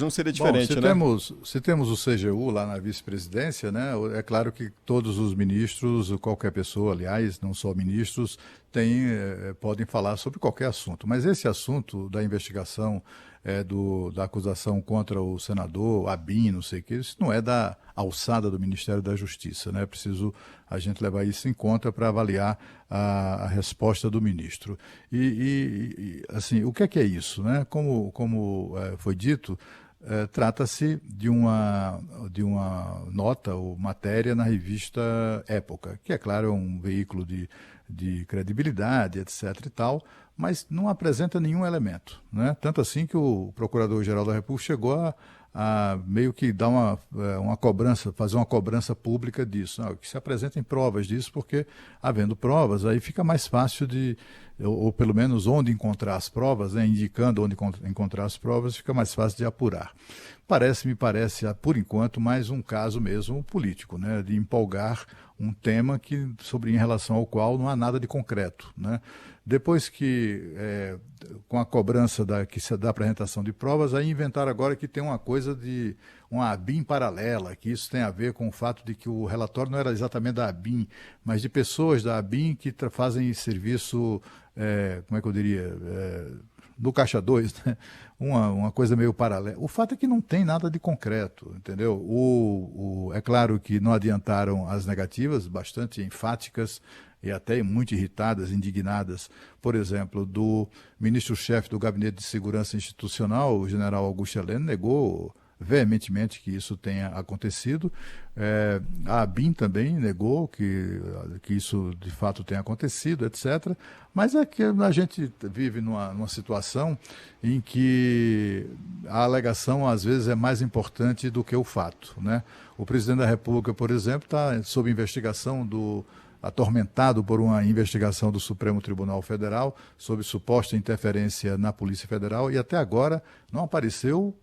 não seria Bom, diferente, né? se temos o CGU lá na vice-presidência, né, é claro que todos os ministros, qualquer pessoa, aliás, não só ministros, podem falar sobre qualquer assunto. Mas esse assunto da investigação, da acusação contra o senador, Abin, não sei o que, isso não é da alçada do Ministério da Justiça. Né? É preciso a gente levar isso em conta para avaliar a resposta do ministro. Assim, o que é isso? Né? Como foi dito, trata-se de uma nota ou matéria na revista Época, que, é claro, é um veículo de credibilidade, etc. e tal, mas não apresenta nenhum elemento. Né? Tanto assim que o Procurador-Geral da República chegou a meio que dar uma cobrança, fazer uma cobrança pública disso. Não, que se apresentem provas disso, porque, havendo provas, aí fica mais fácil ou pelo menos onde encontrar as provas, né, indicando onde encontrar as provas, fica mais fácil de apurar. Me parece, por enquanto, mais um caso mesmo político, né, de empolgar um tema em relação ao qual não há nada de concreto. Né? Depois com a cobrança da apresentação de provas, aí inventaram agora que tem uma coisa de uma ABIN paralela, que isso tem a ver com o fato de que o relatório não era exatamente da ABIN, mas de pessoas da ABIN que fazem serviço, como é que eu diria, do Caixa 2, né? Uma coisa meio paralela. O fato é que não tem nada de concreto, entendeu? É claro que não adiantaram as negativas, bastante enfáticas e até muito irritadas, indignadas, por exemplo, do ministro-chefe do Gabinete de Segurança Institucional, o general Augusto Heleno, negou veementemente que isso tenha acontecido. A ABIN também negou que isso de fato tenha acontecido, etc. Mas é que a gente vive numa situação em que a alegação às vezes é mais importante do que o fato. Né? O presidente da República, por exemplo, está sob investigação atormentado por uma investigação do Supremo Tribunal Federal sobre suposta interferência na Polícia Federal e até agora não apareceu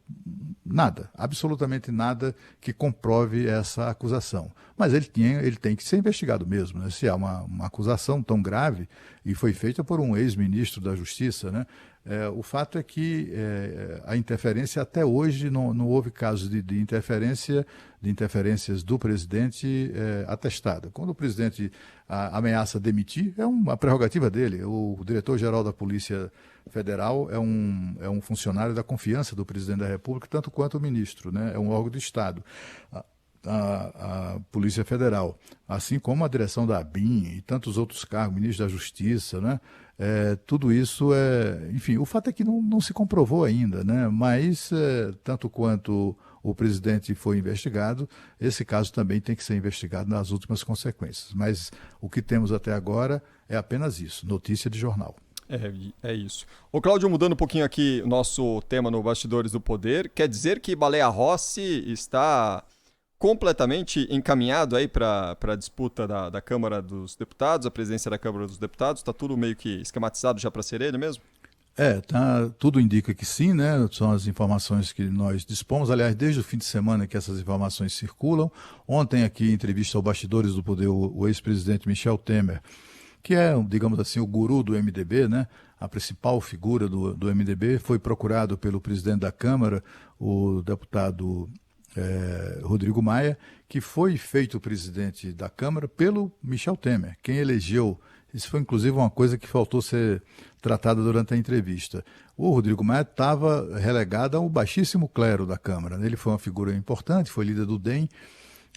nada, absolutamente nada que comprove essa acusação. Mas ele tem que ser investigado mesmo, né? Se há uma acusação tão grave e foi feita por um ex-ministro da Justiça, né? O fato é que a interferência, até hoje, não houve casos de interferências do presidente atestada. Quando o presidente ameaça demitir, é uma prerrogativa dele. O diretor-geral da Polícia Federal é um funcionário da confiança do presidente da República, tanto quanto o ministro, né? É um órgão do Estado. A Polícia Federal, assim como a direção da ABIN e tantos outros cargos, ministro da Justiça, né? Tudo isso enfim, o fato é que não se comprovou ainda, né? Mas tanto quanto o presidente foi investigado, esse caso também tem que ser investigado nas últimas consequências. Mas o que temos até agora é apenas isso, notícia de jornal. É isso. Ô Cláudio, mudando um pouquinho aqui o nosso tema no Bastidores do Poder, quer dizer que Baleia Rossi está completamente encaminhado aí para a disputa da Câmara dos Deputados, a presidência da Câmara dos Deputados? Está tudo meio que esquematizado já para ser ele mesmo? Tudo indica que sim, né? São as informações que nós dispomos. Aliás, desde o fim de semana que essas informações circulam. Ontem aqui, em entrevista ao Bastidores do Poder, o ex-presidente Michel Temer, que é, digamos assim, o guru do MDB, né? A principal figura do MDB, foi procurado pelo presidente da Câmara, o deputado Rodrigo Maia, que foi feito presidente da Câmara pelo Michel Temer, quem elegeu. Isso foi, inclusive, uma coisa que faltou ser tratada durante a entrevista. O Rodrigo Maia estava relegado ao baixíssimo clero da Câmara. Ele foi uma figura importante, foi líder do DEM,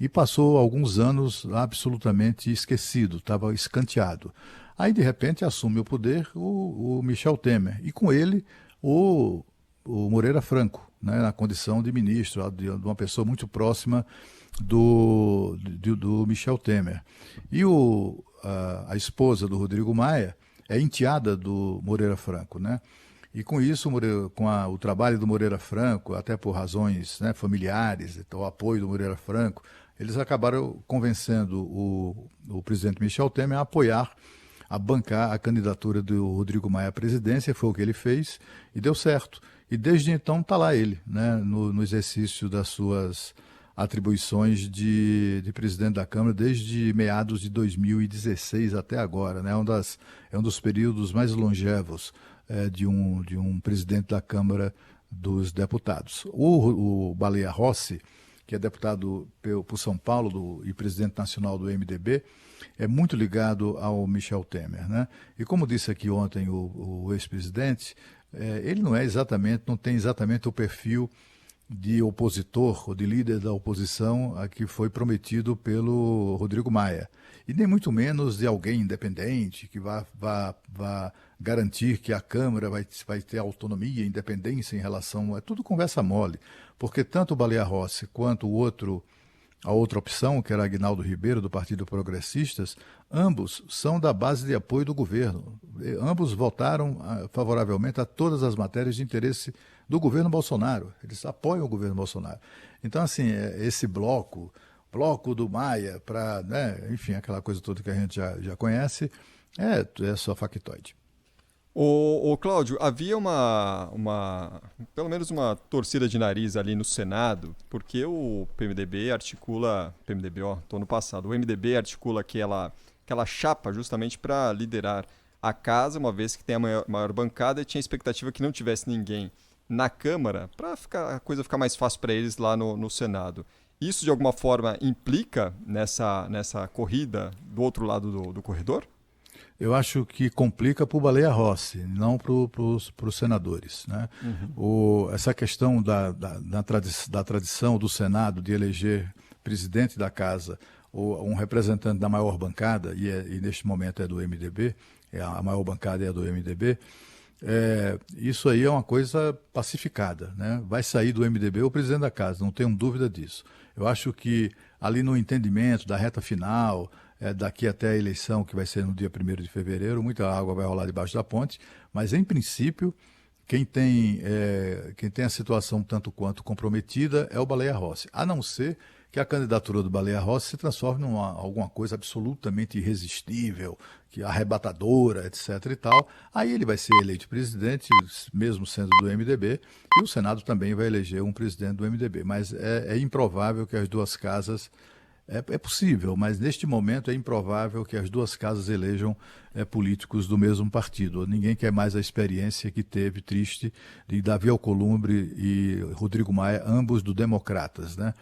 e passou alguns anos absolutamente esquecido, estava escanteado. Aí, de repente, assume o poder o Michel Temer, e com ele o Moreira Franco, né, na condição de ministro, de uma pessoa muito próxima do Michel Temer. E a esposa do Rodrigo Maia é enteada do Moreira Franco, né? E com isso, o trabalho do Moreira Franco, até por razões, né, familiares, então, o apoio do Moreira Franco, eles acabaram convencendo o presidente Michel Temer a bancar a candidatura do Rodrigo Maia à presidência. Foi o que ele fez e deu certo. E desde então está lá ele, né, no exercício das suas atribuições de presidente da Câmara desde meados de 2016 até agora. Né? É um dos períodos mais longevos de um presidente da Câmara dos deputados. O Baleia Rossi, que é deputado por São Paulo e presidente nacional do MDB, é muito ligado ao Michel Temer, né? E como disse aqui ontem o ex-presidente, ele não tem exatamente o perfil de opositor ou de líder da oposição a que foi prometido pelo Rodrigo Maia. E nem muito menos de alguém independente que vá garantir que a Câmara vai ter autonomia, independência em relação... É tudo conversa mole, porque tanto o Baleia Rossi quanto a outra opção, que era Aguinaldo Ribeiro, do Partido Progressistas, ambos são da base de apoio do governo. Ambos votaram favoravelmente a todas as matérias de interesse do governo Bolsonaro. Eles apoiam o governo Bolsonaro. Então, assim, esse bloco do Maia, para, né, enfim, aquela coisa toda que a gente já conhece, é só factoide. O Cláudio, havia pelo menos uma torcida de nariz ali no Senado, porque o PMDB articula, no passado, o MDB articula aquela chapa justamente para liderar a casa, uma vez que tem a maior bancada, e tinha a expectativa que não tivesse ninguém na Câmara, para a coisa ficar mais fácil para eles lá no Senado. Isso, de alguma forma, implica nessa corrida do outro lado do corredor? Eu acho que complica para o Baleia Rossi, não para os senadores, né? Essa questão da tradição do Senado de eleger presidente da casa ou um representante da maior bancada, e neste momento é do MDB, a maior bancada é a do MDB, isso aí é uma coisa pacificada, né? Vai sair do MDB o presidente da casa, não tenho dúvida disso. Eu acho que ali no entendimento da reta final, daqui até a eleição, que vai ser no dia 1º de fevereiro, muita água vai rolar debaixo da ponte, mas em princípio quem tem a situação tanto quanto comprometida é o Baleia Rossi, a não ser que a candidatura do Baleia Rossi se transforme em alguma coisa absolutamente irresistível, arrebatadora, etc. e tal. Aí ele vai ser eleito presidente, mesmo sendo do MDB, e o Senado também vai eleger um presidente do MDB. Mas é improvável que as duas casas... É possível, mas neste momento é improvável que as duas casas elejam políticos do mesmo partido. Ninguém quer mais a experiência que teve, triste, de Davi Alcolumbre e Rodrigo Maia, ambos do Democratas, né?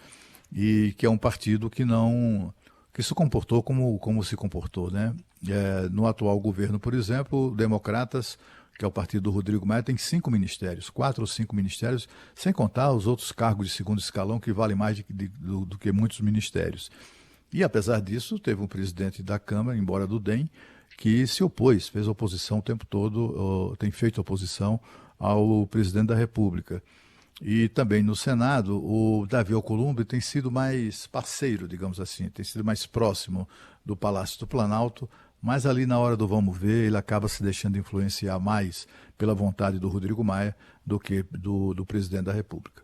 E que é um partido que se comportou como se comportou, né? No atual governo, por exemplo, o Democratas, que é o partido do Rodrigo Maia, tem 5 ministérios, 4 ou 5 ministérios, sem contar os outros cargos de segundo escalão, que valem mais do que muitos ministérios. E, apesar disso, teve um presidente da Câmara, embora do DEM, que se opôs, fez oposição o tempo todo, tem feito oposição ao presidente da República. E também no Senado, o Davi Alcolumbre tem sido mais parceiro, digamos assim, tem sido mais próximo do Palácio do Planalto, mas ali na hora do vamos ver, ele acaba se deixando influenciar mais pela vontade do Rodrigo Maia do que do presidente da República.